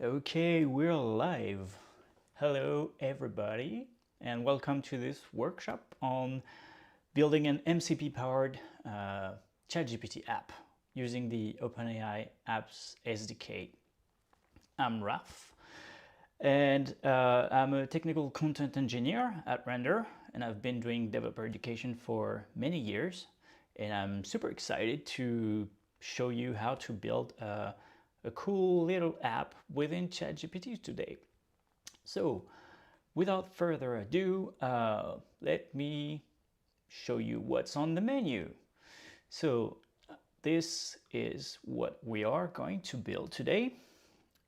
Okay, we're live. Hello, everybody, and welcome to this workshop on building an MCP powered ChatGPT app using the OpenAI App's SDK. I'm Raf, and I'm a technical content engineer at Render, and I've been doing developer education for many years. And I'm super excited to show you how to build a cool little app within ChatGPT today. So, without further ado, let me show you what's on the menu. So, this is what we are going to build today.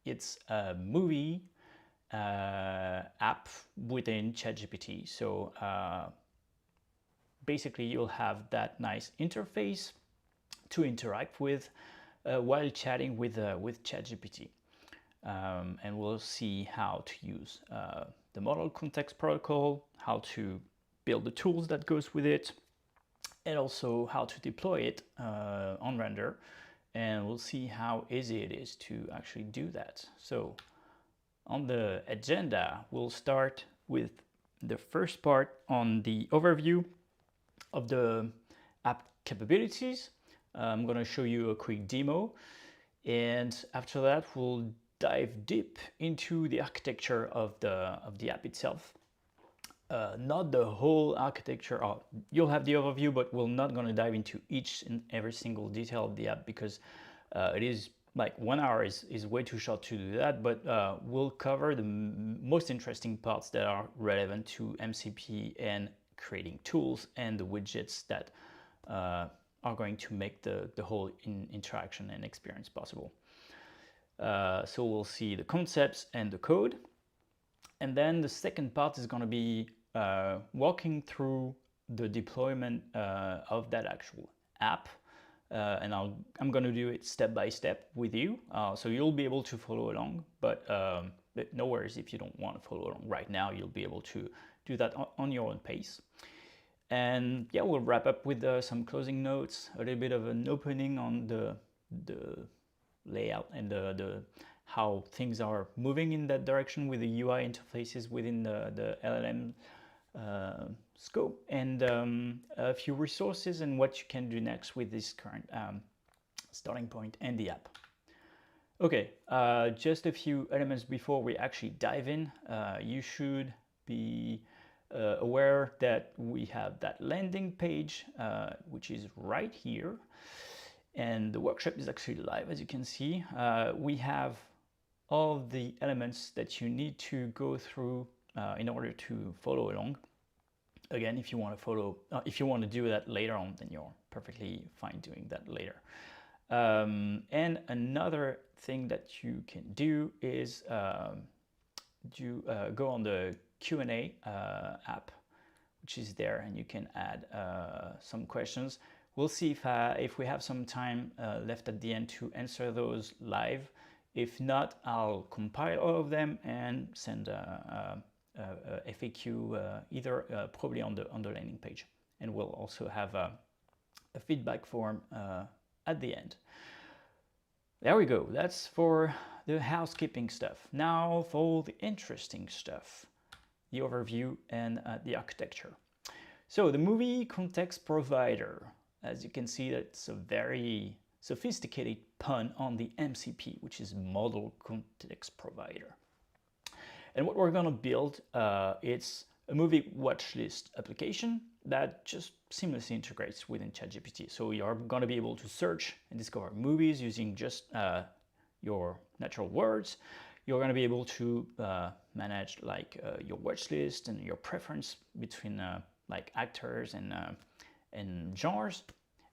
It's a movie app within ChatGPT. So, basically, you'll have that nice interface to interact with while chatting with ChatGPT. And we'll see how to use the model context protocol, how to build the tools that goes with it, and also how to deploy it on Render. And we'll see how easy it is to actually do that. So on the agenda, we'll start with the first part on the overview of the app capabilities. I'm going to show you a quick demo, and after that we'll dive deep into the architecture of the app itself. Not the whole architecture. You'll have the overview, but we're not going to dive into each and every single detail of the app because it is like 1 hour is way too short to do that. But we'll cover the most interesting parts that are relevant to MCP and creating tools and the widgets that are going to make the whole interaction and experience possible. So we'll see the concepts and the code. And then the second part is going to be walking through the deployment of that actual app. And I'm going to do it step by step with you. So you'll be able to follow along, but no worries if you don't want to follow along right now. You'll be able to do that on your own pace. And yeah, we'll wrap up with some closing notes, a little bit of an opening on the layout and the how things are moving in that direction with the UI interfaces within the LLM scope, and a few resources and what you can do next with this current starting point and the app. Okay, just a few elements before we actually dive in. You should be aware that we have that landing page, which is right here. And the workshop is actually live, as you can see. We have all the elements that you need to go through in order to follow along. Again, if you want to follow, if you want to do that later on, then you're perfectly fine doing that later. And another thing that you can do is go on the Q&A app, which is there, and you can add some questions. We'll see if we have some time left at the end to answer those live. If not, I'll compile all of them and send a FAQ either probably on the landing page. And we'll also have a feedback form at the end. There we go. That's for the housekeeping stuff. Now for the interesting stuff, the overview and the architecture. So the movie context provider, as you can see, that's a very sophisticated pun on the MCP, which is Model Context Provider. And what we're going to build, it's a movie watch list application that just seamlessly integrates within ChatGPT. So you're going to be able to search and discover movies using just your natural words. You're going to be able to manage like your watch list and your preference between like actors and genres,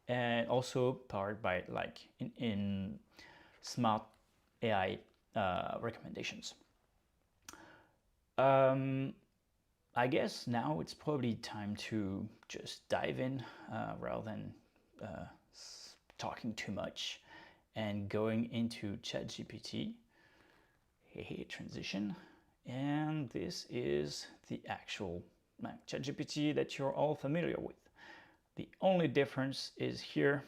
and also powered by like in smart AI recommendations. I guess now it's probably time to just dive in rather than talking too much and going into ChatGPT. Hey, transition. And this is the actual ChatGPT that you're all familiar with. The only difference is here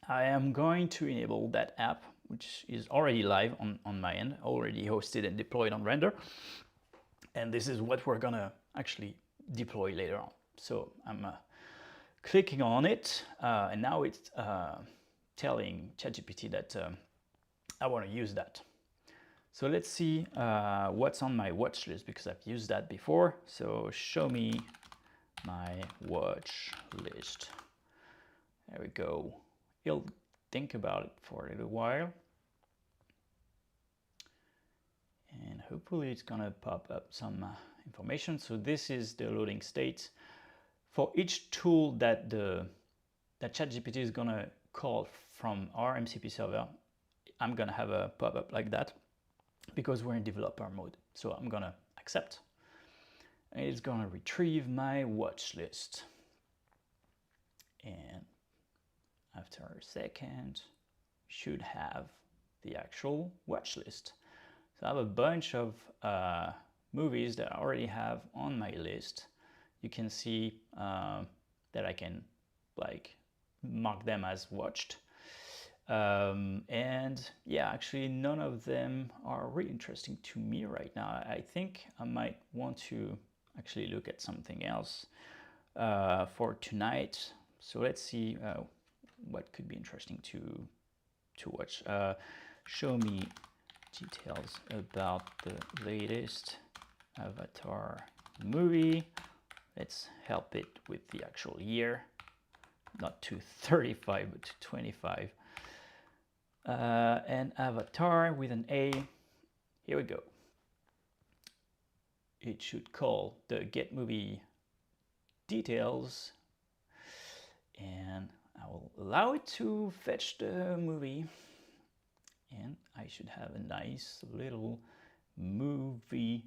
I am going to enable that app which is already live on my end, already hosted and deployed on Render. And this is what we're gonna actually deploy later on. So I'm clicking on it, and now it's telling ChatGPT that I want to use that. So let's see what's on my watch list, because I've used that before. So show me my watch list. There we go. It'll think about it for a little while. And hopefully it's gonna pop up some information. So this is the loading state. For each tool that ChatGPT is gonna call from our MCP server, I'm gonna have a pop-up like that because we're in developer mode. So I'm gonna accept, and it's gonna retrieve my watch list. And after a second, should have the actual watch list. So I have a bunch of movies that I already have on my list. You can see that I can like mark them as watched. And yeah, actually none of them are really interesting to me right now. I think I might want to actually look at something else for tonight. So let's see what could be interesting to watch. Show me details about the latest Avatar movie. Let's help it with the actual year, not to 35 but to 25. And Avatar with an A. Here we go. It should call the get movie details, and I will allow it to fetch the movie, and I should have a nice little movie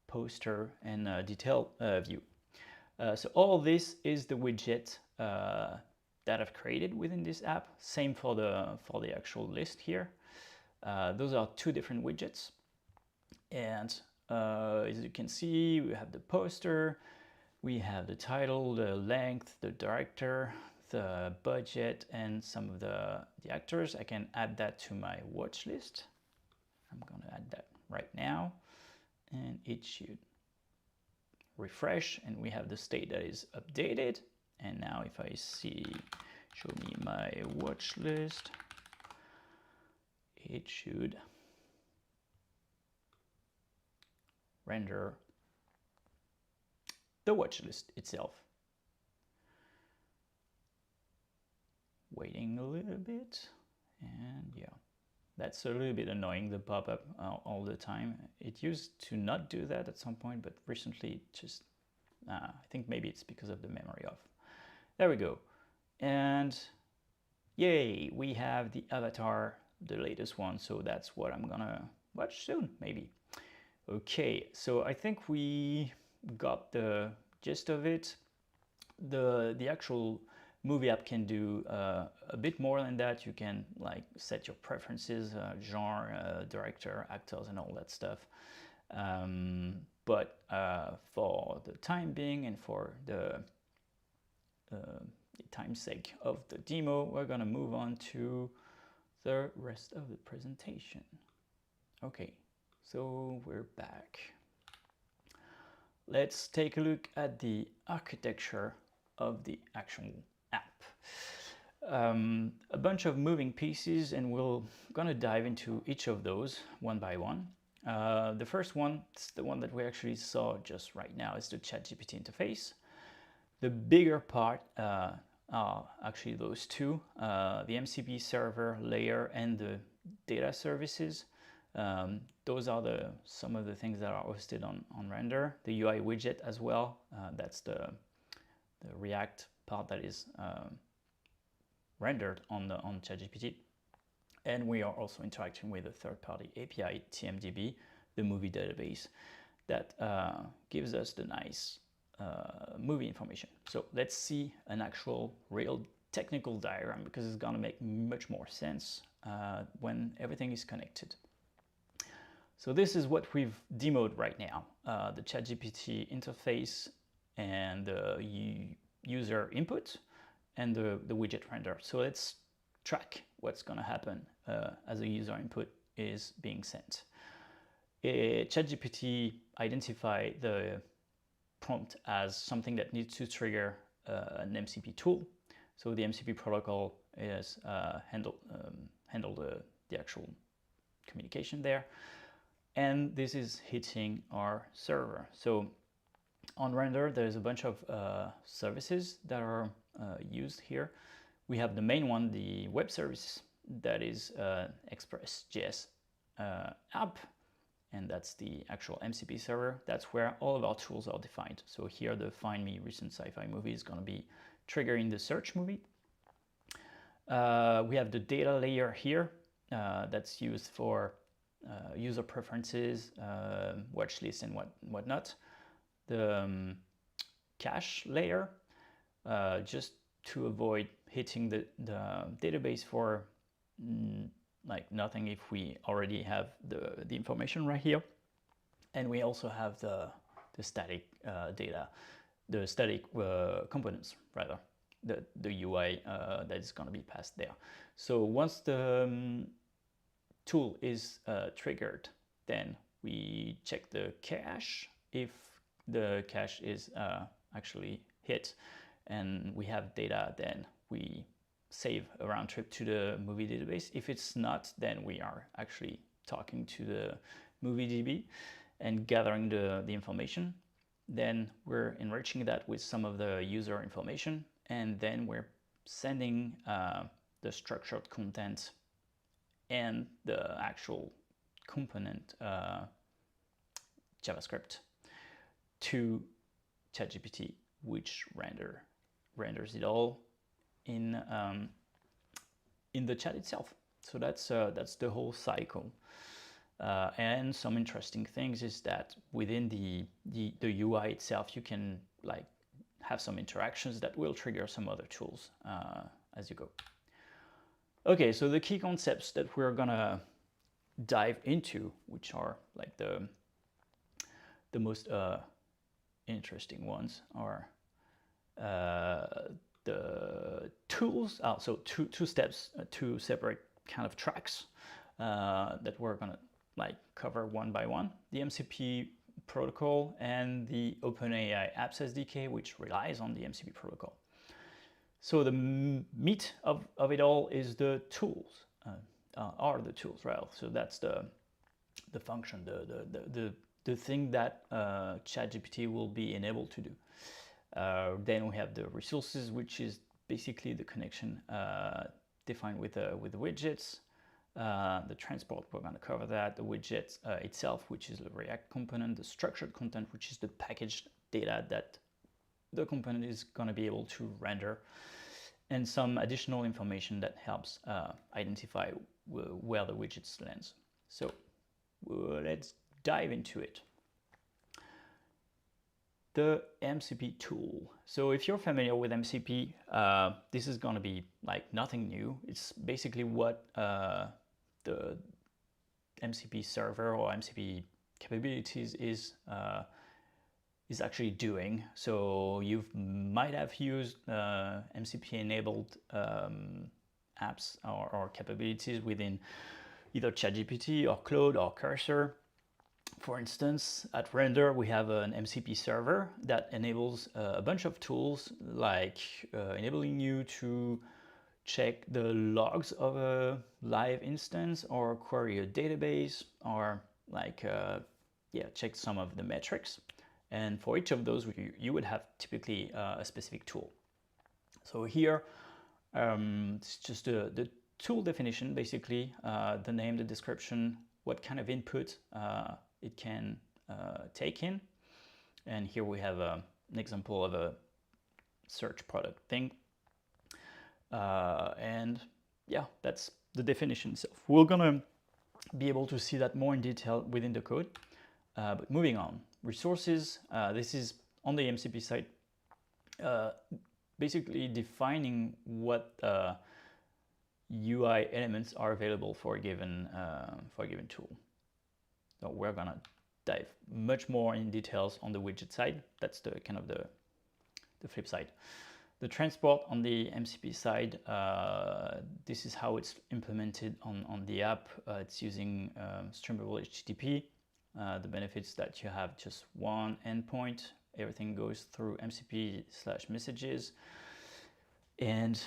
poster and detail view. So all this is the widget that I've created within this app. Same for the actual list here. Those are two different widgets, and as you can see, we have the poster, we have the title, the length, the director, the budget, and some of the actors. I can add that to my watch list. I'm going to add that right now, and it should refresh, and we have the state that is updated. And now if I see, show me my watch list, it should render the watch list itself. Waiting a little bit, and yeah, that's a little bit annoying, the pop-up all the time. It used to not do that at some point, but recently it just, I think maybe it's because of the memory off. There we go. And yay, we have the Avatar, the latest one. So that's what I'm gonna watch soon, maybe. Okay, so I think we got the gist of it. The actual movie app can do a bit more than that. You can like set your preferences, genre, director, actors, and all that stuff. But for the time being and for the time's sake of the demo, we're gonna move on to the rest of the presentation. Okay, so we're back. Let's take a look at the architecture of the actual app. A bunch of moving pieces, and we're gonna dive into each of those one by one. The first one, it's the one that we actually saw just right now, is the ChatGPT interface. The bigger part are actually those two, the MCP server layer and the data services. Those are some of the things that are hosted on Render. The UI widget as well, that's the React part that is rendered on ChatGPT. And we are also interacting with a third-party API, TMDB, the movie database, that gives us the nice movie information. So let's see an actual real technical diagram, because it's gonna make much more sense when everything is connected. So this is what we've demoed right now, the ChatGPT interface and the user input and the widget render. So let's track what's going to happen as a user input is being sent. ChatGPT identify the prompt as something that needs to trigger an MCP tool. So the MCP protocol is handle the actual communication there, and this is hitting our server. So on render, there's a bunch of services that are used here. We have the main one, the web service, that is Express.js app, and that's the actual MCP server. That's where all of our tools are defined. So here the Find Me Recent Sci-Fi Movie is going to be triggering the search movie. We have the data layer here that's used for user preferences, watch lists, and whatnot. The cache layer, just to avoid hitting the database for like nothing if we already have the information right here. And we also have the static data, the static components rather, the UI that is going to be passed there. So once the tool is triggered, then we check the cache. If the cache is actually hit and we have data, then we save a round trip to the movie database. If it's not, then we are actually talking to the movie DB and gathering the information. Then we're enriching that with some of the user information, and then we're sending the structured content and the actual component JavaScript to ChatGPT, which renders it all in the chat itself. So that's the whole cycle. And some interesting things is that within the UI itself, you can like have some interactions that will trigger some other tools as you go. Okay, so the key concepts that we're gonna dive into, which are like the most interesting ones, are the tools. So two steps, two separate kind of tracks that we're gonna like cover one by one: the MCP protocol and the OpenAI Apps SDK, which relies on the MCP protocol. So the meat of it all is the tools, are the tools, right? So that's the function, the thing that ChatGPT will be enabled to do. Then we have the resources, which is basically the connection defined with the widgets. The transport, we're going to cover that. The widget itself, which is the React component. The structured content, which is the packaged data that the component is going to be able to render, and some additional information that helps identify where the widgets lands. So let's dive into it. The MCP tool. So if you're familiar with MCP, this is going to be like nothing new. It's basically what the MCP server or MCP capabilities is actually doing. So you might have used MCP enabled apps or capabilities within either ChatGPT or Claude or Cursor. For instance, at Render, we have an MCP server that enables a bunch of tools, like enabling you to check the logs of a live instance, or query a database, or like check some of the metrics. And for each of those, you would have typically a specific tool. So here, it's just the tool definition, basically, the name, the description, what kind of input it can take in. And here we have an example of a search product thing. And yeah, that's the definition itself. We're gonna be able to see that more in detail within the code. But moving on, resources, this is on the MCP side, basically defining what UI elements are available for a given tool. So we're gonna dive much more in details on the widget side. That's the kind of the flip side. The transport on the MCP side, this is how it's implemented on the app. It's using streamable HTTP. The benefits that you have just one endpoint. Everything goes through MCP/messages. And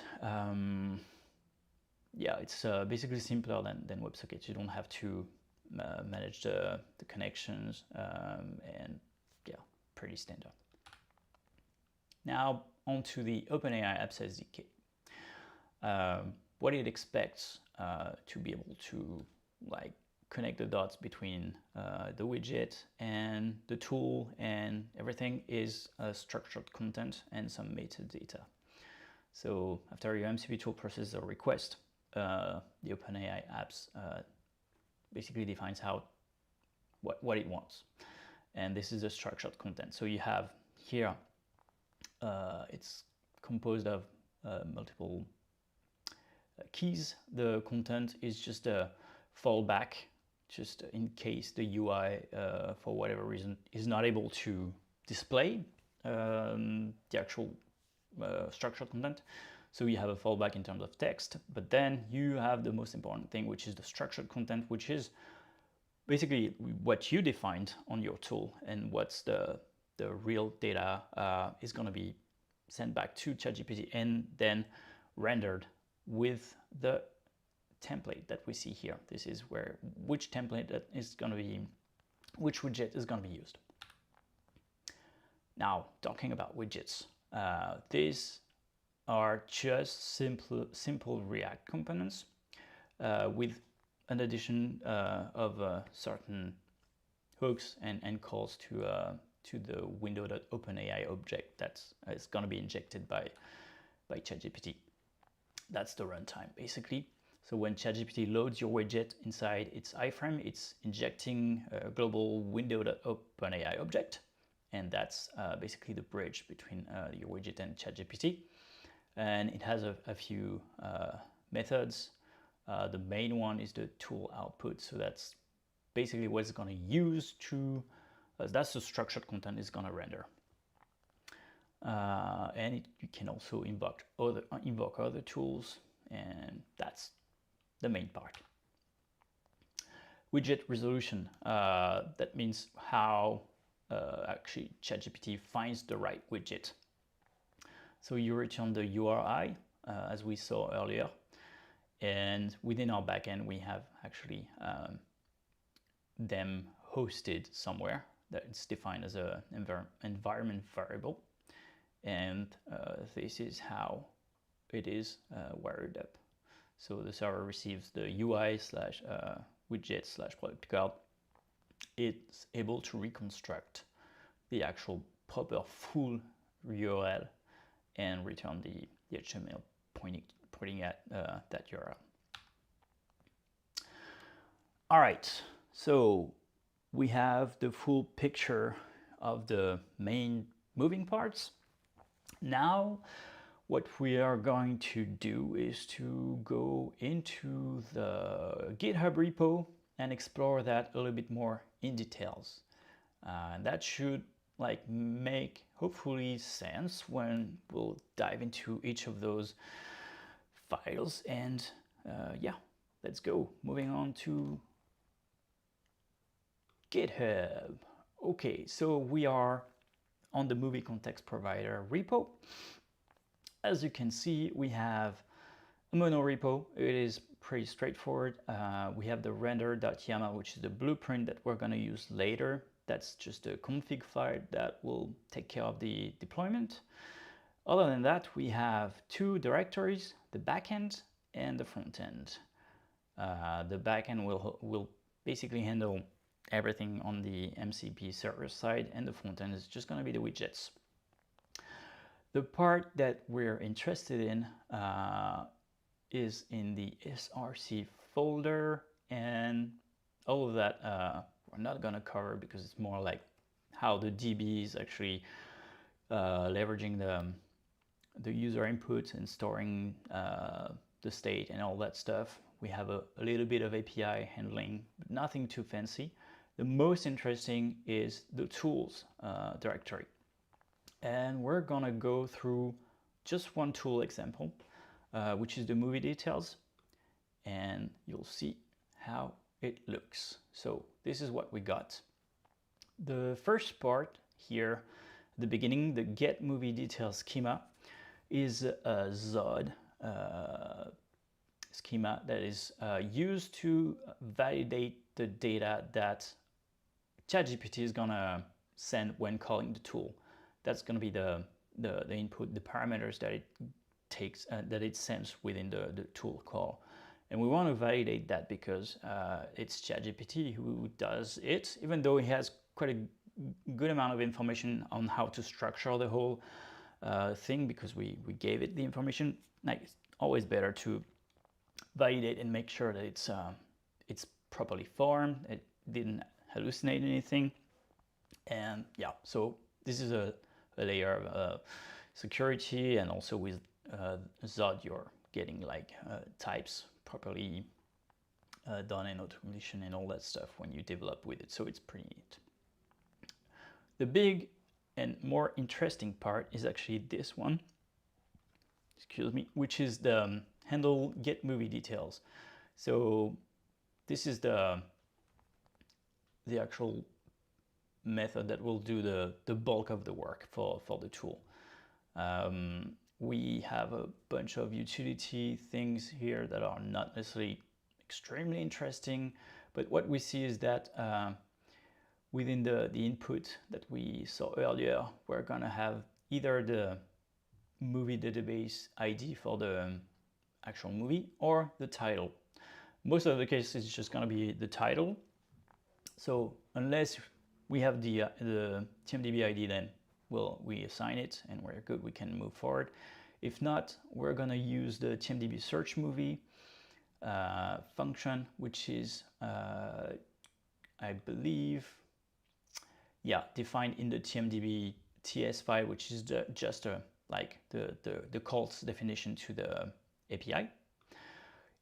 yeah, it's basically simpler than WebSockets. You don't have to manage the connections, and yeah, pretty standard. Now onto the OpenAI Apps SDK. What it expects to be able to like connect the dots between the widget and the tool and everything is structured content and some metadata. So after your MCP tool processes a request, the OpenAI Apps basically defines what it wants, and this is the structured content. So you have here, it's composed of multiple keys. The content is just a fallback, just in case the UI, for whatever reason, is not able to display the actual structured content. So you have a fallback in terms of text, but then you have the most important thing, which is the structured content, which is basically what you defined on your tool, and what's the real data is going to be sent back to ChatGPT and then rendered with the template that we see here. This is where which template that is going to be, which widget is going to be used. Now, talking about widgets, these are just simple React components with an addition of certain hooks and calls to the window.openai object that is going to be injected by ChatGPT. That's the runtime basically. So when ChatGPT loads your widget inside its iframe, it's injecting a global window.openai object, and that's basically the bridge between your widget and ChatGPT. And it has a few methods. The main one is the tool output. So that's basically what it's going to use to, that's the structured content it's going to render. And you can also invoke other tools, and that's the main part. Widget resolution, that means how actually ChatGPT finds the right widget. So you return the URI, as we saw earlier, and within our backend we have actually them hosted somewhere that it's defined as an environment variable, and this is how it is wired up. So the server receives the UI/widget/product card. It's able to reconstruct the actual proper full URL and return the HTML pointing at that URL. All right, so we have the full picture of the main moving parts. Now, what we are going to do is to go into the GitHub repo and explore that a little bit more in details. That should make hopefully sense when we'll dive into each of those files. And yeah, let's go. Moving on to GitHub. Okay, so we are on the movie context provider repo. As you can see, we have a mono repo. It is pretty straightforward. We have the render.yaml, which is the blueprint that we're going to use later. That's just a config file that will take care of the deployment. Other than that, we have two directories, the backend and the frontend. The backend will basically handle everything on the MCP server side, and the frontend is just going to be the widgets. The part that we're interested in is in the SRC folder, and all of that we're not going to cover because it's more like how the DB is actually leveraging the user inputs and storing the state and all that stuff. We have a little bit of API handling, but nothing too fancy. The most interesting is the tools directory. And we're gonna go through just one tool example, which is the movie details, and you'll see how it looks. So this is what we got. The first part here, the beginning, the get movie details schema, is a ZOD schema that is used to validate the data that ChatGPT is gonna send when calling the tool. That's gonna be the input, the parameters that it takes, that it sends within the tool call. And we want to validate that because it's ChatGPT who does it, even though he has quite a good amount of information on how to structure the whole thing, because we gave it the information. Like, it's always better to validate and make sure that it's properly formed, it didn't hallucinate anything. And yeah, so this is a layer of security, and also with ZOD you're getting like types properly done in automation and all that stuff when you develop with it, so it's pretty neat. The big and more interesting part is actually this one, excuse me, which is the handle get movie details. So this is the actual method that will do the bulk of the work for the tool. We have a bunch of utility things here that are not necessarily extremely interesting, but what we see is that within the input that we saw earlier, we're gonna have either the movie database ID for the actual movie or the title. Most of the cases it's just gonna be the title. So unless we have the TMDB ID, then we assign it and we're good, we can move forward. If not, we're gonna use the TMDB search movie function, which is I believe, yeah, defined in the TMDB TS file, which is just like the calls definition to the API,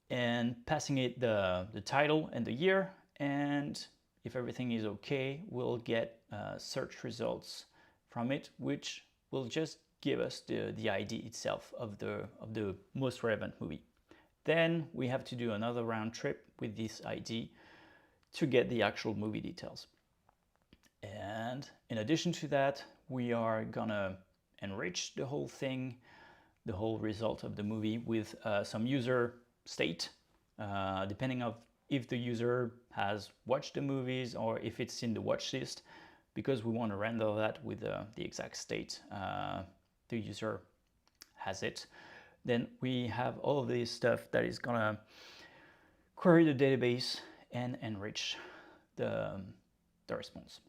and passing it the title and the year, and if everything is okay, we'll get search results from it, which will just give us the ID itself of the most relevant movie. Then we have to do another round trip with this ID to get the actual movie details. And in addition to that, we are gonna enrich the whole thing, the whole result of the movie, with some user state, depending on if the user has watched the movies or if it's in the watch list, because we want to render that with the exact state the user has it. Then we have all of this stuff that is gonna query the database and enrich the response.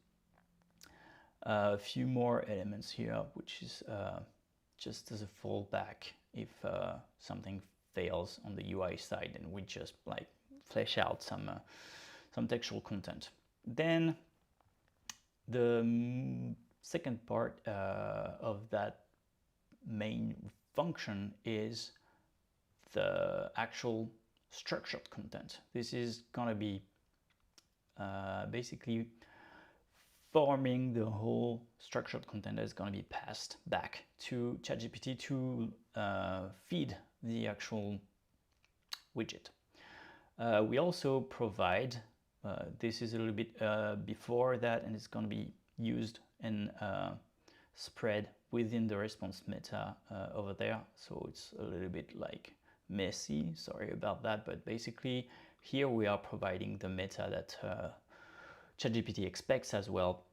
A few more elements here, which is just as a fallback if something fails on the UI side, and we just like flesh out some textual content. Then the second part of that main function is the actual structured content. This is gonna be basically forming the whole structured content that is going to be passed back to ChatGPT to feed the actual widget. We also provide, this is a little bit before that, and it's going to be used and spread within the response meta over there. So it's a little bit like messy, sorry about that, but basically here we are providing the meta that ChatGPT expects as well,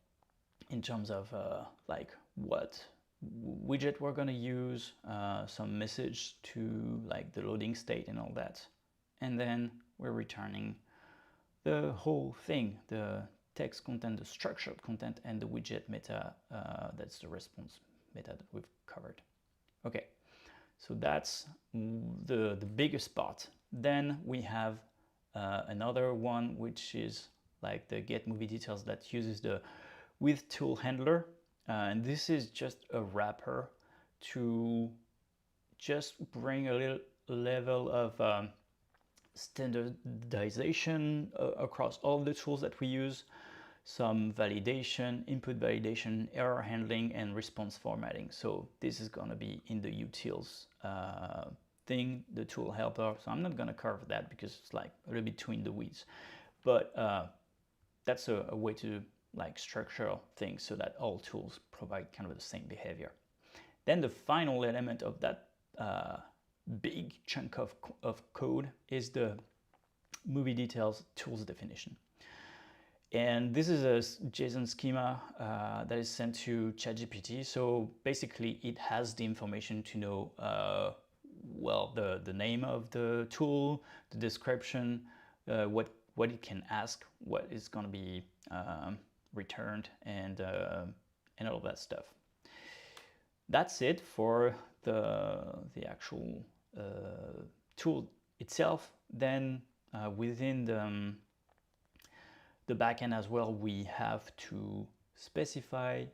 in terms of like what widget we're going to use, some message to like the loading state and all that. And then we're returning the whole thing, the text content, the structured content, and the widget meta, that's the response meta that we've covered. Okay, so that's the biggest part. Then we have another one, which is like the get movie details, that uses the with tool handler, and this is just a wrapper to just bring a little level of standardization across all the tools that we use. some validation, input validation, error handling, and response formatting. So this is going to be in the utils thing, the tool helper. So I'm not going to cover that because it's like a little bit between the weeds. But that's a way to like structure things so that all tools provide kind of the same behavior. Then the final element of that big chunk of code is the movie details tools definition. And this is a JSON schema that is sent to ChatGPT. So basically it has the information to know, well, the name of the tool, the description, what it can ask, what is going to be returned, and all of that stuff. That's it for the actual tool itself. Then within the backend as well, we have to specify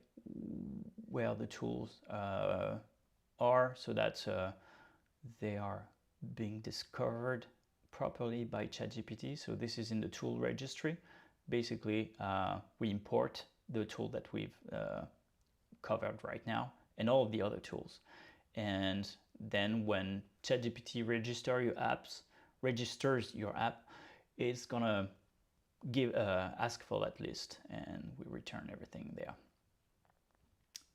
where the tools are so that they are being discovered properly by ChatGPT. So this is in the tool registry. Basically, we import the tool that we've covered right now and all of the other tools. And then when ChatGPT registers your app, it's gonna ask for that list, and we return everything there.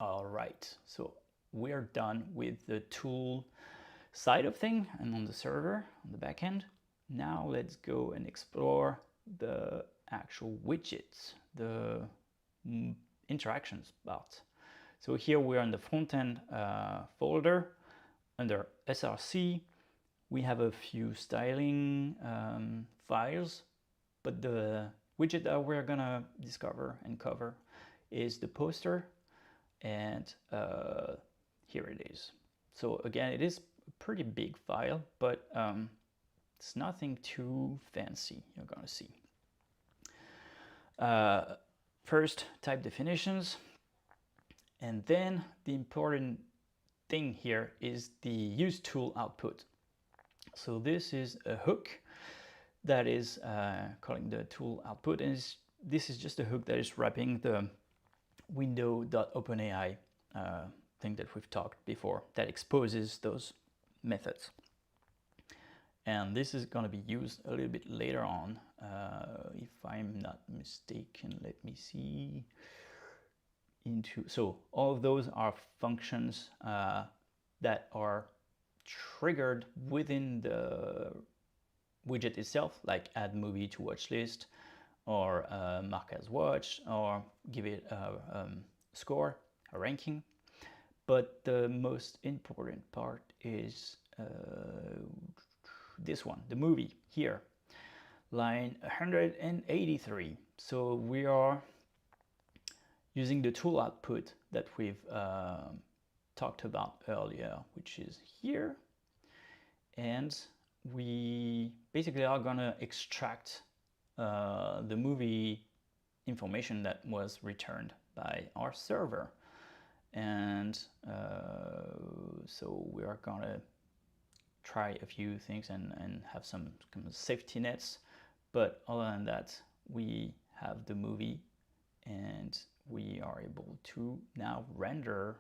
All right, so we are done with the tool side of thing and on the server, on the back end. Now let's go and explore the actual widgets, the interactions part. So here we're in the front end folder under SRC. We have a few styling files, but the widget that we're gonna discover and cover is the poster, and here it is. So again, it is a pretty big file, but it's nothing too fancy, you're gonna see. First, type definitions, and then the important thing here is the use tool output. So this is a hook that is calling the tool output, and this is just a hook that is wrapping the window.openai thing that we've talked before that exposes those methods. And this is going to be used a little bit later on, if I'm not mistaken. Let me see. So all of those are functions that are triggered within the widget itself, like add movie to watch list, or mark as watched, or give it a score, a ranking. But the most important part is this one, the movie here, line 183. So we are using the tool output that we've talked about earlier, which is here, and we basically are gonna extract the movie information that was returned by our server. And so we are gonna try a few things and have some kind of safety nets, but other than that, we have the movie, and we are able to now render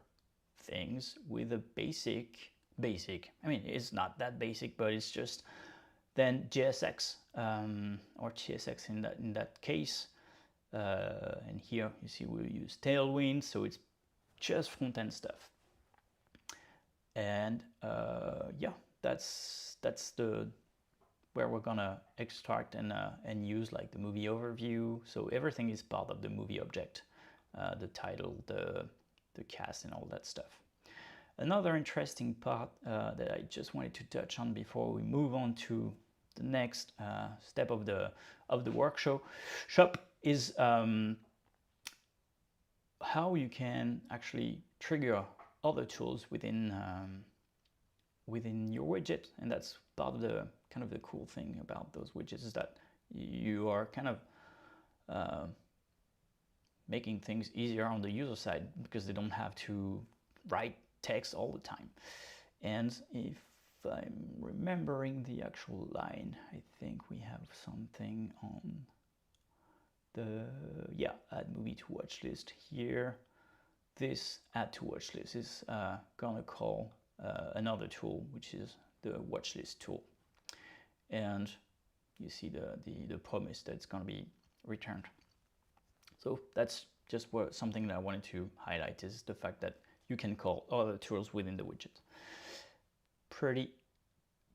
things with a basic, I mean, it's not that basic, but it's just then JSX or TSX in that case. And here you see we use Tailwind, so it's just front-end stuff. And yeah, that's the where we're gonna extract and use like the movie overview. So everything is part of the movie object, the title, the cast, and all that stuff. Another interesting part that I just wanted to touch on before we move on to the next step of the workshop is how you can actually trigger other tools within your widget. And that's part of the kind of the cool thing about those widgets, is that you are kind of making things easier on the user side because they don't have to write text all the time. And if I'm remembering the actual line, I think we have something on add movie to watch list here. This add to watch list is gonna call another tool, which is the watch list tool. And you see the promise that it's gonna be returned. So that's just something that I wanted to highlight, is the fact that you can call other tools within the widget. Pretty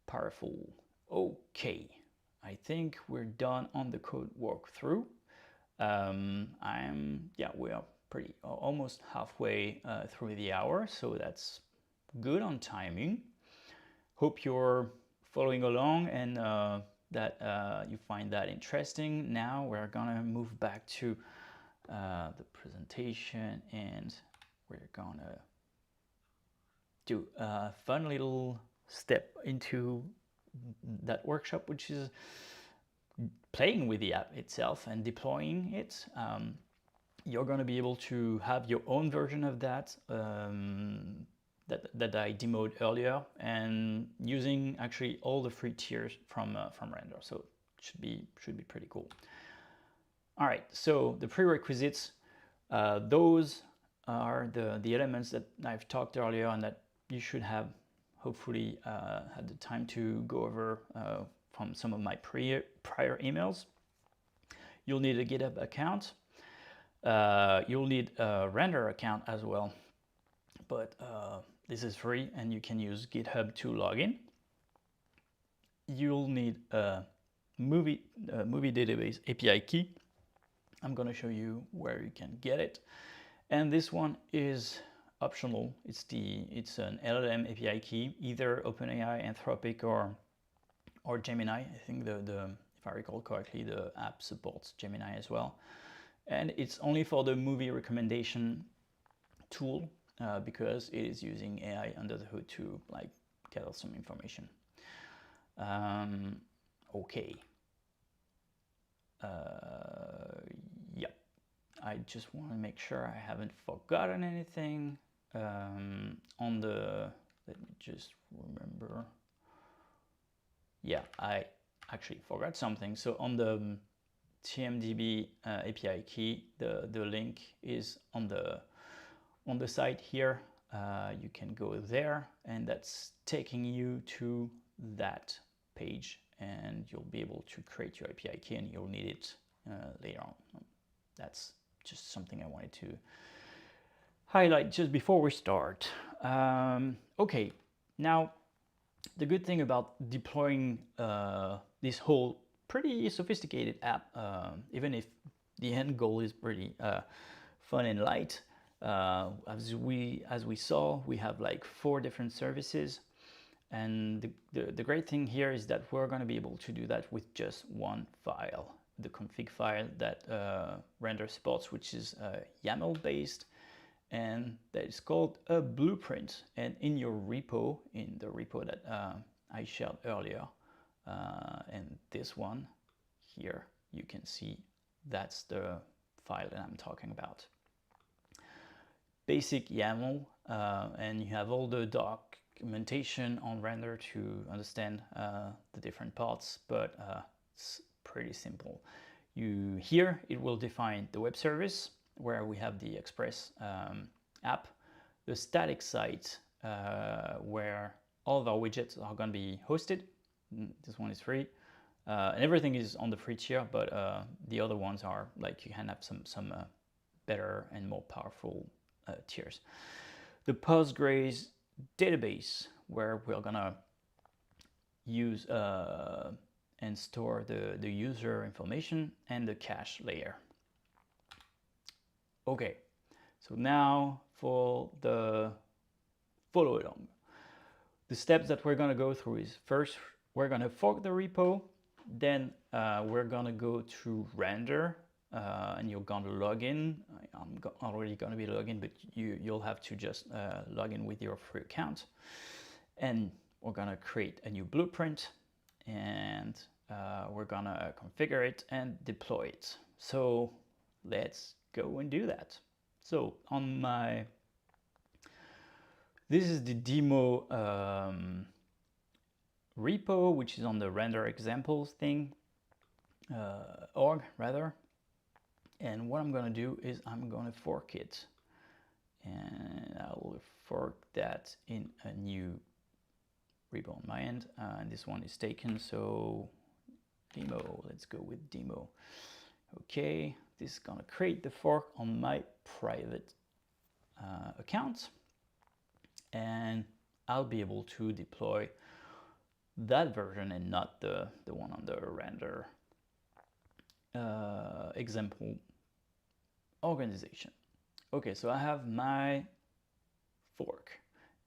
powerful. Okay, I think we're done on the code walkthrough. We are pretty almost halfway through the hour, so that's good on timing. Hope you're following along and that you find that interesting. Now we're gonna move back to the presentation, and we're gonna do a fun little step into that workshop, which is playing with the app itself and deploying it. You're going to be able to have your own version of that that I demoed earlier, and using actually all the free tiers from Render. So it should be pretty cool. All right, so the prerequisites, those are the elements that I've talked earlier and that you should have hopefully had the time to go over from some of my prior emails. You'll need a GitHub account. You'll need a Render account as well, but this is free and you can use GitHub to log in. You'll need a movie database API key. I'm going to show you where you can get it, and this one is optional. It's an LLM API key, either OpenAI, Anthropic, or Gemini. I think if I recall correctly, the app supports Gemini as well, and it's only for the movie recommendation tool because it is using AI under the hood to like gather some information. Okay. Yeah, I just want to make sure I haven't forgotten anything. Let me just remember. Yeah, I actually forgot something. So on the TMDB API key, the link is on the site here. You can go there, and that's taking you to that page, and you'll be able to create your API key, and you'll need it later on. That's just something I wanted to highlight just before we start. Okay, now the good thing about deploying this whole pretty sophisticated app, even if the end goal is pretty fun and light, as we saw, we have like 4 different services, and the great thing here is that we're going to be able to do that with just one file, the config file that Render supports, which is YAML based, and that is called a blueprint. And in your repo, in the repo that I shared earlier, and this one here, you can see that's the file that I'm talking about. Basic YAML, and you have all the documentation on Render to understand the different parts, but it's pretty simple. Here it will define the web service, where we have the Express app, the static site where all of our widgets are going to be hosted. This one is free, and everything is on the free tier, but the other ones are like you can have some better and more powerful tiers. The Postgres database, where we're gonna use and store the user information, and the cache layer. Okay, so now for the follow along. The steps that we're gonna go through is, first we're gonna fork the repo, then we're gonna go to Render, and you're gonna log in. I'm already gonna be logged in, but you'll have to just log in with your free account, and we're gonna create a new blueprint, and we're gonna configure it and deploy it. So let's go and do that. So this is the demo repo, which is on the Render examples thing, org rather. And what I'm going to do is I'm going to fork it, and I will fork that in a new repo on my end. And this one is taken, so demo, let's go with demo. Okay, this is going to create the fork on my private account, and I'll be able to deploy that version and not the one on the render example organization. Okay, so I have my fork.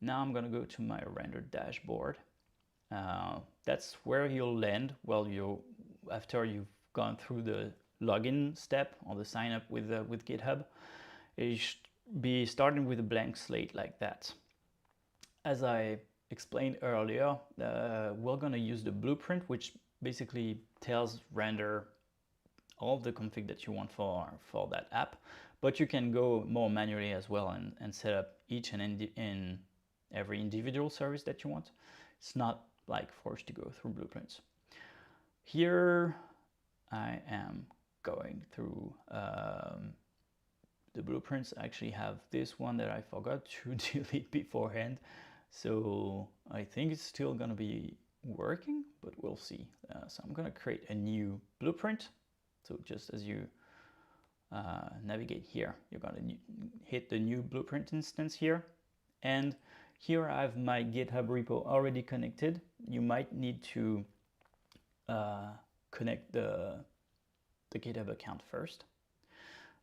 Now I'm gonna go to my render dashboard. That's where you'll land after you've gone through the login step or the sign up with GitHub. You should be starting with a blank slate like that. As I explained earlier, we're going to use the blueprint, which basically tells render all of the config that you want for that app, but you can go more manually as well and set up each and every individual service that you want. It's not like forced to go through blueprints. Here I am going through the blueprints. I actually have this one that I forgot to delete beforehand, so I think it's still gonna be working, but we'll see. So I'm gonna create a new blueprint. So just as you navigate here, you're gonna hit the new blueprint instance here, and here I have my GitHub repo already connected. You might need to connect the GitHub account first.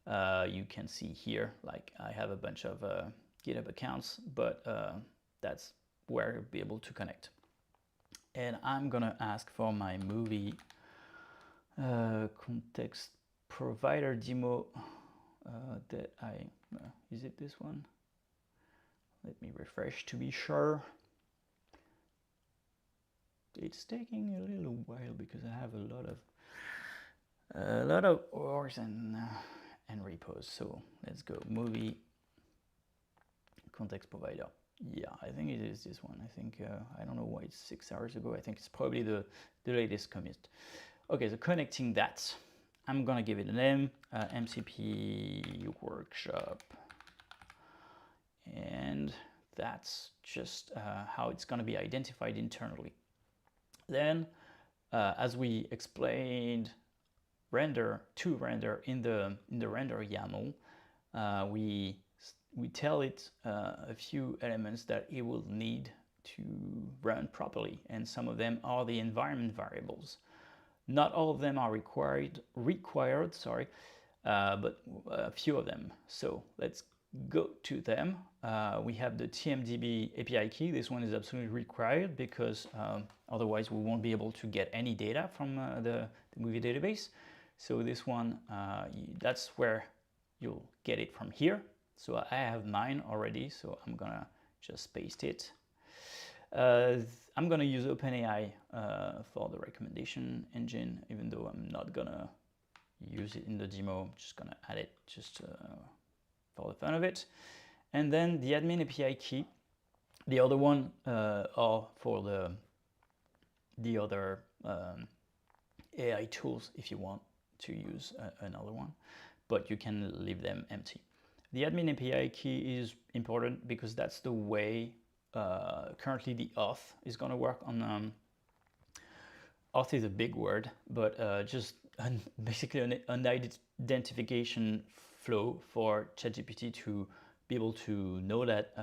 You can see here, like I have a bunch of GitHub accounts, but that's where you'll be able to connect. And I'm gonna ask for my movie context provider demo that is it this one? Let me refresh to be sure. It's taking a little while because I have a lot of orgs and repos. So let's go movie context provider. Yeah, I think it is this one. I think I don't know why it's 6 hours ago. I think it's probably the latest commit. Okay, so connecting that, I'm gonna give it a name, MCP workshop, and that's just how it's gonna be identified internally. Then, as we explained, render in the render YAML, we tell it a few elements that it will need to run properly, and some of them are the environment variables. Not all of them are required, but a few of them. So let's go to them. We have the TMDB API key. This one is absolutely required because otherwise we won't be able to get any data from the movie database. So this one, that's where you'll get it from here. So I have mine already, so I'm gonna just paste it. I'm gonna use OpenAI for the recommendation engine, even though I'm not gonna use it in the demo. I'm just gonna add it just for the fun of it. And then the admin API key. The other one are for the other AI tools if you want to use another one, but you can leave them empty. The admin API key is important because that's the way currently the auth is going to work on. Auth is a big word, but just basically an identification flow for ChatGPT to be able to know that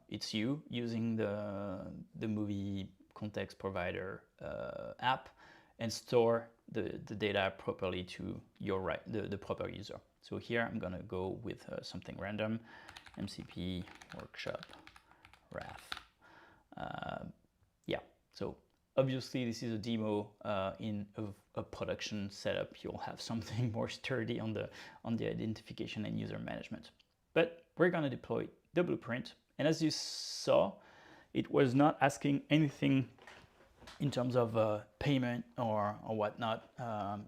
it's you using the movie context provider app and store the data properly to the proper user. So here I'm gonna go with something random, MCP workshop RAF. Yeah, so obviously this is a demo. In a production setup, you'll have something more sturdy on the identification and user management. But we're gonna deploy the blueprint, and as you saw, it was not asking anything in terms of payment or whatnot.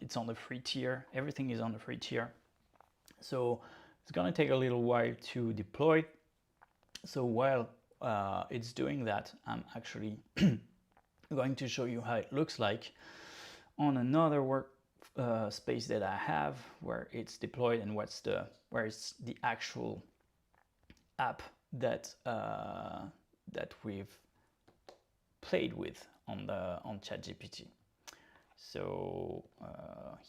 It's on the free tier. Everything is on the free tier. So it's gonna take a little while to deploy. So while it's doing that, I'm actually going to show you how it looks like on another space that I have, where it's deployed, and where it's the actual app that that we've played with on ChatGPT. So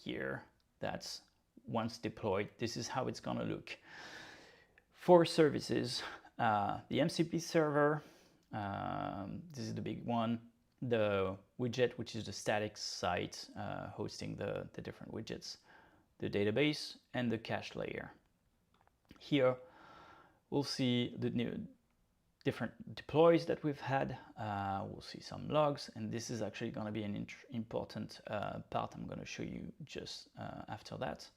here, that's once deployed. This is how it's gonna look. 4 services: the MCP server. This is the big one. The widget, which is the static site hosting the different widgets, the database, and the cache layer. Here we'll see the new different deploys that we've had. We'll see some logs, and this is actually going to be an important part I'm going to show you just after that.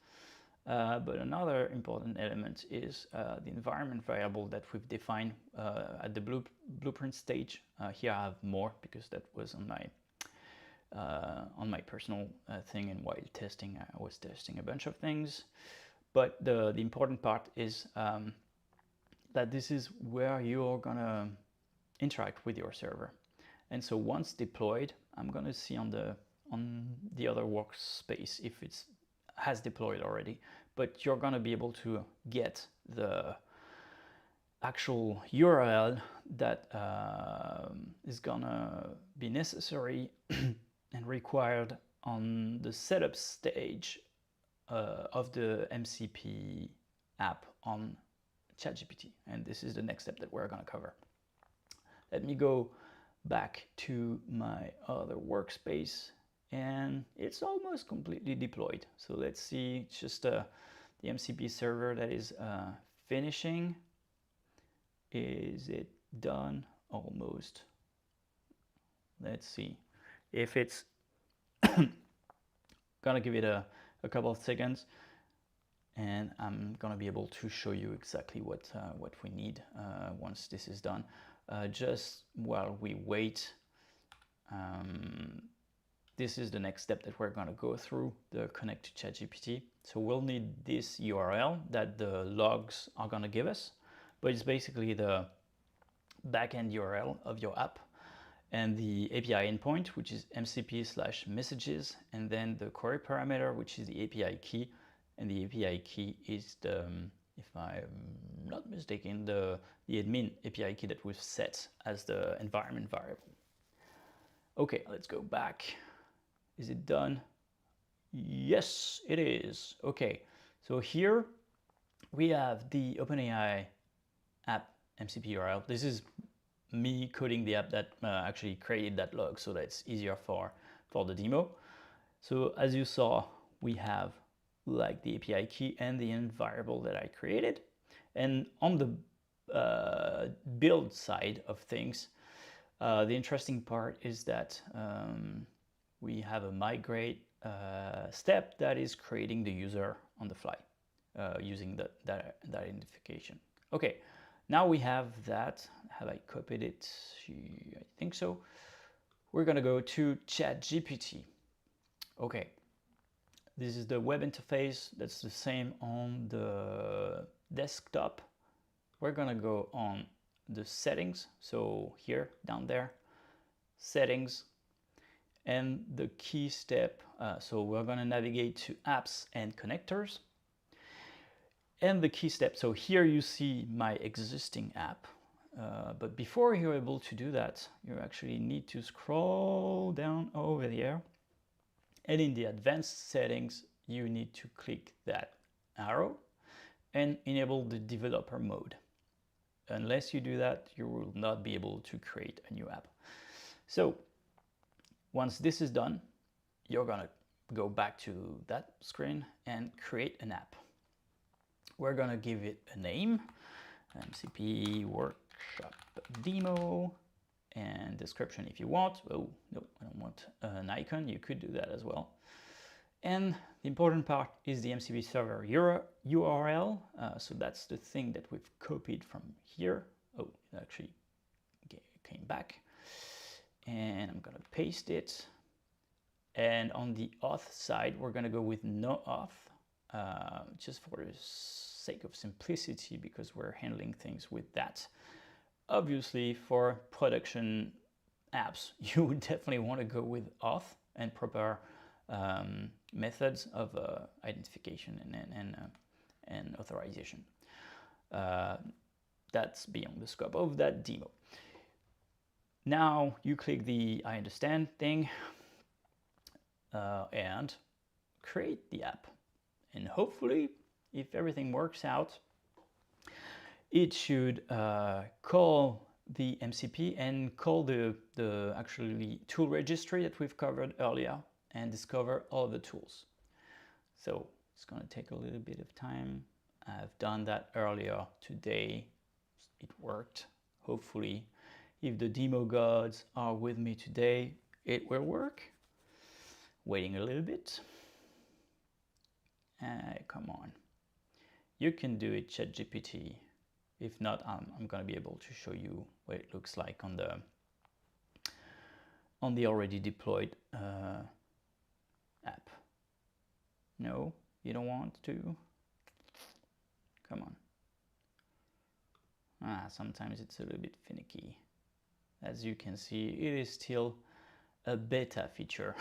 But another important element is the environment variable that we've defined at the blueprint stage. Here I have more because that was on my personal thing, and while testing I was testing a bunch of things. But the important part is that this is where you're gonna interact with your server. And so once deployed, I'm gonna see on the other workspace if it's has deployed already, but you're gonna be able to get the actual URL that is gonna be necessary and required on the setup stage of the MCP app on ChatGPT. And this is the next step that we're gonna cover. Let me go back to my other workspace, and it's almost completely deployed. So let's see, it's just the MCP server that is finishing. Is it done? Almost. Let's see if it's gonna give it a couple of seconds, and I'm gonna be able to show you exactly what we need once this is done. Just while we wait, this is the next step that we're gonna go through, the connect to ChatGPT. So we'll need this URL that the logs are gonna give us, but it's basically the backend URL of your app, and the API endpoint, which is MCP/messages, and then the query parameter, which is the API key, and the API key is the, if I'm not mistaken, the admin API key that we've set as the environment variable. Okay, let's go back. Is it done? Yes, it is. Okay, so here we have the OpenAI App MCP URL. This is me coding the app that actually created that log, so that's easier for the demo. So as you saw, we have like the API key and the env variable that I created. And on the build side of things, the interesting part is that we have a migrate step that is creating the user on the fly using that identification. Okay, now we have that. Have I copied it? I think so. We're gonna go to ChatGPT. Okay, this is the web interface. That's the same on the desktop. We're gonna go on the settings. So here, down there, settings, and the key step. So we're gonna navigate to apps and connectors. And the key step, so here you see my existing app, but before you're able to do that, you actually need to scroll down over there, and in the advanced settings, you need to click that arrow and enable the developer mode. Unless you do that, you will not be able to create a new app. So once this is done, you're gonna go back to that screen and create an app. We're gonna give it a name, MCP workshop demo, and description if you want. Oh, no, I don't want an icon. You could do that as well. And the important part is the MCP server URL. So that's the thing that we've copied from here. Oh, it actually came back. And I'm gonna paste it. And on the auth side, we're gonna go with no auth. Just for the sake of simplicity, because we're handling things with that. Obviously, for production apps, you would definitely want to go with auth and proper methods of identification and authorization. That's beyond the scope of that demo. Now you click the I understand thing and create the app. And hopefully, if everything works out, it should call the MCP and call the actually tool registry that we've covered earlier and discover all the tools. So it's going to take a little bit of time. I've done that earlier today. It worked. Hopefully, if the demo gods are with me today, it will work. Waiting a little bit. Come on. You can do it, ChatGPT. If not, I'm going to be able to show you what it looks like on the already deployed app. No, you don't want to? Come on. Sometimes it's a little bit finicky. As you can see, it is still a beta feature.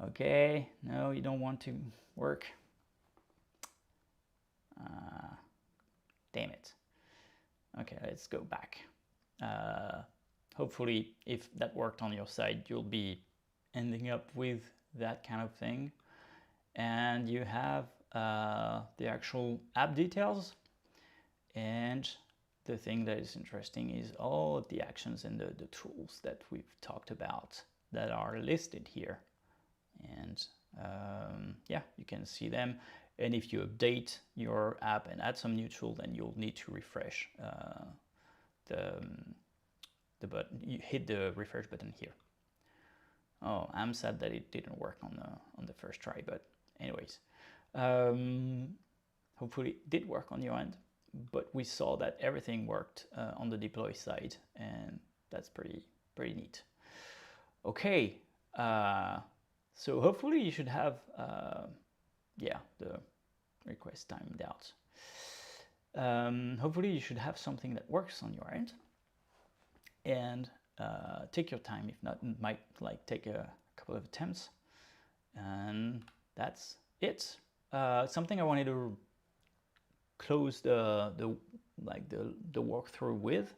Okay, no, you don't want to work. Damn it. Okay, let's go back. Hopefully, if that worked on your side, you'll be ending up with that kind of thing. And you have the actual app details. And the thing that is interesting is all of the actions and the tools that we've talked about that are listed here. And yeah, you can see them. And if you update your app and add some new tool, then you'll need to refresh the button. You hit the refresh button here. Oh, I'm sad that it didn't work on the first try, but anyways, hopefully it did work on your end. But we saw that everything worked on the deploy side, and that's pretty neat. Okay, so hopefully you should have yeah, the request timed out. Hopefully you should have something that works on your end, and take your time. If not, it might take a couple of attempts, and that's it. Something I wanted to close the walkthrough with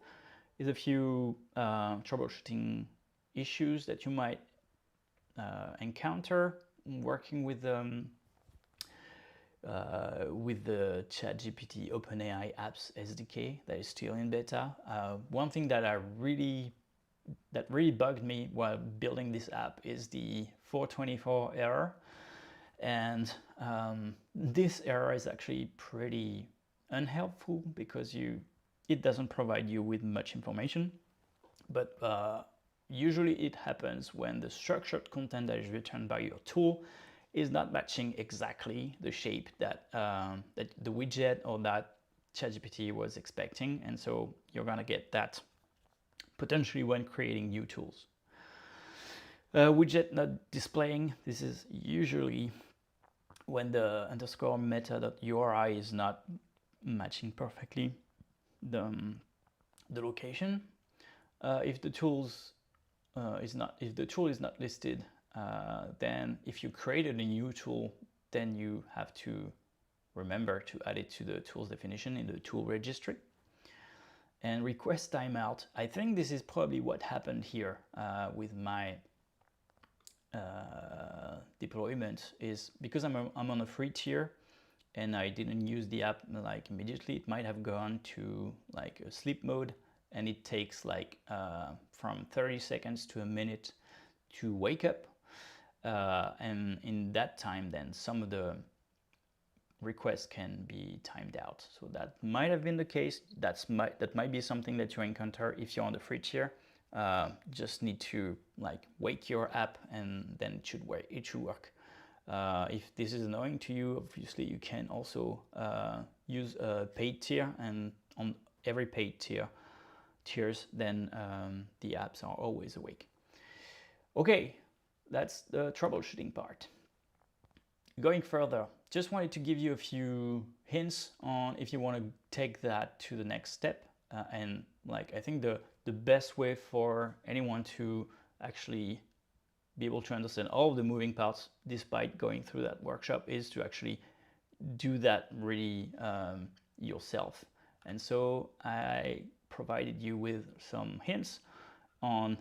is a few troubleshooting issues that you might encounter working with the ChatGPT OpenAI Apps SDK that is still in beta. One thing that really bugged me while building this app is the 424 error. And this error is actually pretty unhelpful because it doesn't provide you with much information, but usually it happens when the structured content that is returned by your tool is not matching exactly the shape that the widget or that ChatGPT was expecting, and so you're gonna get that potentially when creating new tools. Widget not displaying, this is usually when the underscore meta.uri is not matching perfectly the location. If the tool is not listed, then if you created a new tool, then you have to remember to add it to the tools definition in the tool registry. And request timeout, I think this is probably what happened here with my deployment, is because I'm on a free tier and I didn't use the app immediately, it might have gone to a sleep mode, and it takes from 30 seconds to a minute to wake up, and in that time then some of the requests can be timed out. So that might have been the case. That might be something that you encounter if you're on the free tier. Just need to wake your app, and then it should work. If this is annoying to you, obviously you can also use a paid tier, and on every paid tiers, then the apps are always awake. Okay, that's the troubleshooting part. Going further, just wanted to give you a few hints on if you want to take that to the next step, and I think the best way for anyone to actually be able to understand all the moving parts despite going through that workshop is to actually do that really yourself. And so I provided you with some hints on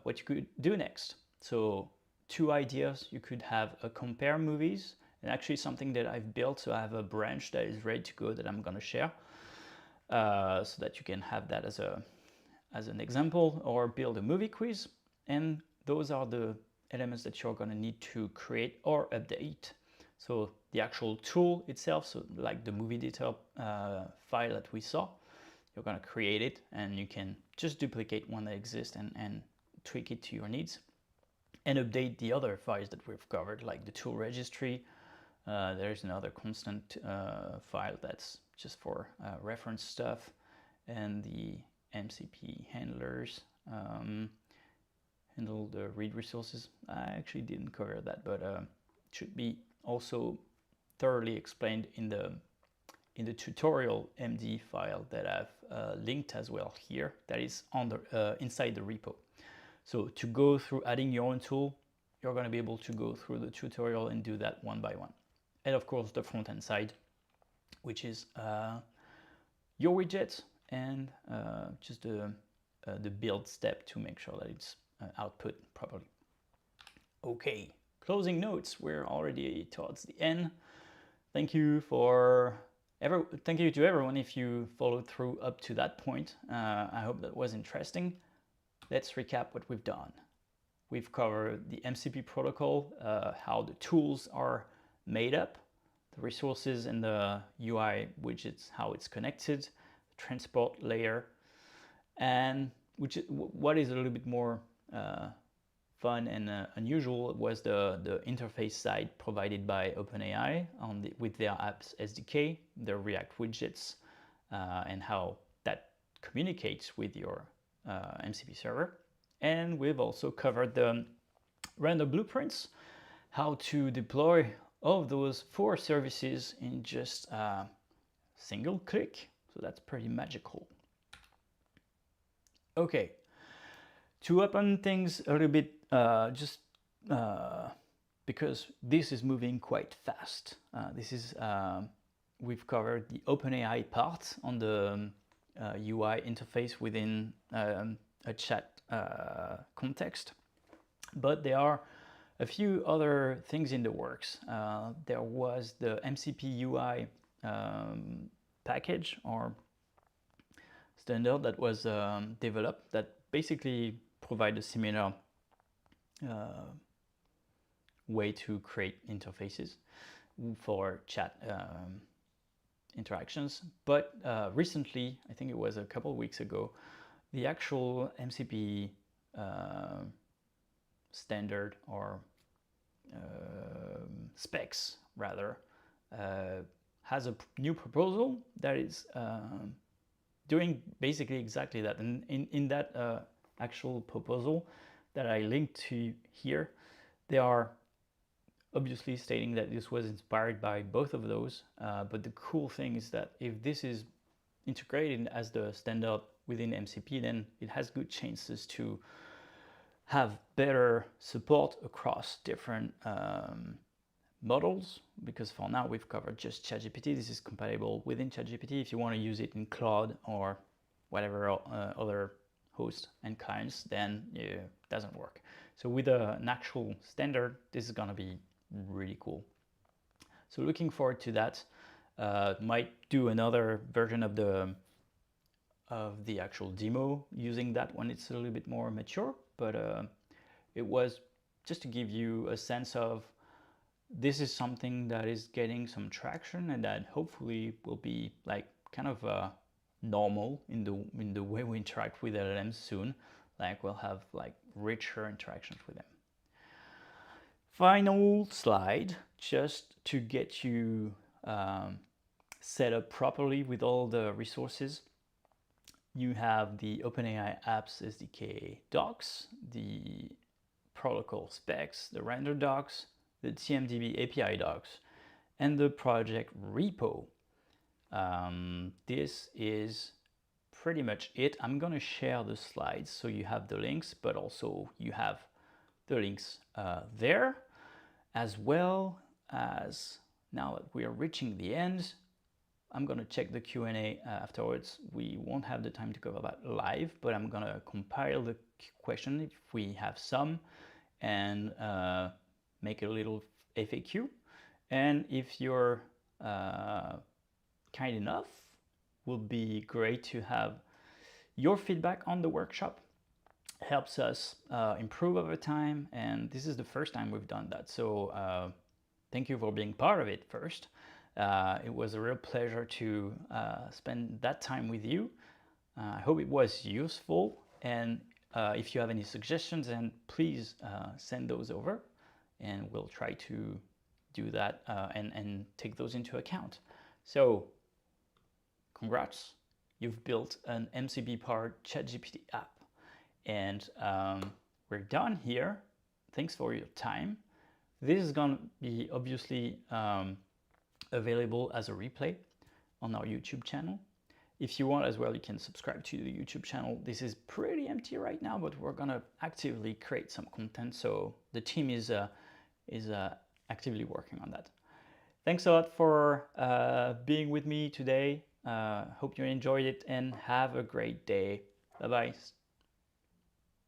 what you could do next. So 2 ideas: you could have a compare movies, and actually something that I've built. So I have a branch that is ready to go that I'm going to share, so that you can have that as an example, or build a movie quiz. And those are the elements that you're going to need to create or update. So the actual tool itself, so like the movie data file that we saw, you're going to create it, and you can just duplicate one that exists and tweak it to your needs, and update the other files that we've covered, like the tool registry. There's another constant file that's just for reference stuff, and the MCP handlers handle the read resources. I actually didn't cover that, but it should be also thoroughly explained in the tutorial MD file that I've linked as well here, that is on the inside the repo. So to go through adding your own tool, you're going to be able to go through the tutorial and do that one by one. And of course the front end side, which is your widgets and just the build step to make sure that it's output properly. Okay, closing notes. We're already towards the end. Thank you to everyone if you followed through up to that point. I hope that was interesting. Let's recap what we've done. We've covered the MCP protocol, how the tools are made up, the resources and the UI widgets, how it's connected, the transport layer, and what is a little bit more fun and unusual was the interface side provided by OpenAI with their apps SDK, the React widgets, and how that communicates with your MCP server. And we've also covered the render blueprints, how to deploy all of those 4 services in just a single click. So that's pretty magical. Okay, to open things a little bit, because this is moving quite fast. We've covered the OpenAI part on the UI interface within a chat context, but there are a few other things in the works. There was the MCP UI package or standard that was developed that basically provide a similar way to create interfaces for chat interactions. But recently, I think it was a couple of weeks ago, the actual MCP standard or specs rather has a new proposal that is doing basically exactly that. And in that actual proposal that I linked to here, they are obviously stating that this was inspired by both of those, but the cool thing is that if this is integrated as the standard within MCP, then it has good chances to have better support across different models, because for now we've covered just ChatGPT. This is compatible within ChatGPT. If you want to use it in cloud or whatever other host and clients, then it doesn't work. So with an actual standard, this is going to be really cool. So looking forward to that. Might do another version of the actual demo using that when it's a little bit more mature, but it was just to give you a sense of this is something that is getting some traction and that hopefully will be like kind of normal in the way we interact with LLMs soon. Like we'll have like richer interactions with them. Final slide, just to get you set up properly with all the resources. You have the OpenAI Apps SDK docs, the protocol specs, the render docs, the TMDB API docs, and the project repo. This is pretty much it. I'm going to share the slides so you have the links, but also you have the links there, as well as, now that we are reaching the end, I'm going to check the Q&A afterwards. We won't have the time to cover that live, but I'm going to compile the question if we have some, and make a little FAQ. And if you're kind enough, will be great to have your feedback on the workshop. Helps us improve over time, and this is the first time we've done that. So thank you for being part of it first. It was a real pleasure to spend that time with you. I hope it was useful, and if you have any suggestions, then please send those over, and we'll try to do that and take those into account. So congrats, you've built an MCP-powered ChatGPT app, and we're done here. Thanks for your time. This is going to be obviously available as a replay on our YouTube channel. If you want as well, you can subscribe to the YouTube channel. This is pretty empty right now, but we're going to actively create some content, so the team is actively working on that. Thanks a lot for being with me today. Hope you enjoyed it, and have a great day. Bye-bye.